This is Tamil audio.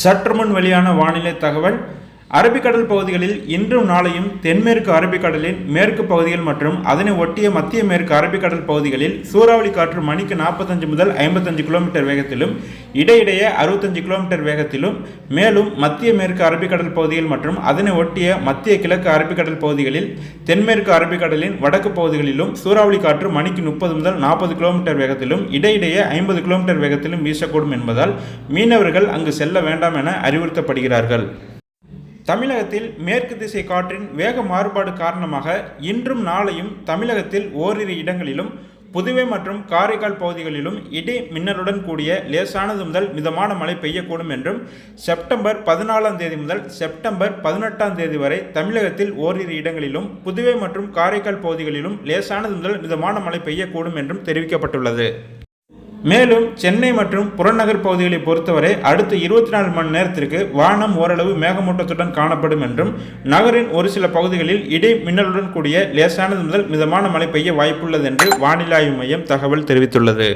சற்று முன் வெளியான வானிலை தகவல். அரபிக்கடல் பகுதிகளில் இன்றும் நாளையும் தென்மேற்கு அரபிக்கடலின் மேற்கு பகுதிகள் மற்றும் அதனை ஒட்டிய மத்திய மேற்கு அரபிக்கடல் பகுதிகளில் சூறாவளி காற்று மணிக்கு 45 முதல் 55 கிலோமீட்டர் வேகத்திலும் இடையிடையே 65 கிலோமீட்டர் வேகத்திலும், மேலும் மத்திய மேற்கு அரபிக்கடல் பகுதிகள் மற்றும் அதனை ஒட்டிய மத்திய கிழக்கு அரபிக்கடல் பகுதிகளில் தென்மேற்கு அரபிக்கடலின் வடக்கு பகுதிகளிலும் சூறாவளி காற்று மணிக்கு 30 முதல் 40 கிலோமீட்டர் வேகத்திலும் இடையிடையே 50 கிலோமீட்டர் வேகத்திலும் வீசக்கூடும் என்பதால் மீனவர்கள் அங்கு செல்ல வேண்டாம் என அறிவுறுத்தப்படுகிறார்கள். தமிழகத்தில் மேற்கு திசை காற்றின் வேக மாறுபாடு காரணமாக இன்றும் நாளையும் தமிழகத்தில் ஓரிரு இடங்களிலும் புதுவை மற்றும் காரைக்கால் பகுதிகளிலும் இடி மின்னலுடன் கூடிய லேசானது முதல் மிதமான மழை பெய்யக்கூடும் என்றும், செப்டம்பர் 14ஆம் தேதி முதல் செப்டம்பர் 18ஆம் தேதி வரை தமிழகத்தில் ஓரிரு இடங்களிலும் புதுவை மற்றும் காரைக்கால் பகுதிகளிலும் லேசானது முதல் மிதமான மழை பெய்யக்கூடும் என்றும் தெரிவிக்கப்பட்டுள்ளது. மேலும் சென்னை மற்றும் புறநகர் பகுதிகளை பொறுத்தவரை அடுத்த 24 மணி நேரத்திற்கு வானம் ஓரளவு மேகமூட்டத்துடன் காணப்படும் என்றும், நகரின் ஒரு சில பகுதிகளில் இடி மின்னலுடன் கூடிய லேசானது முதல் மிதமான மழை பெய்ய வாய்ப்புள்ளது என்று வானிலை ஆய்வு மையம் தகவல் தெரிவித்துள்ளது.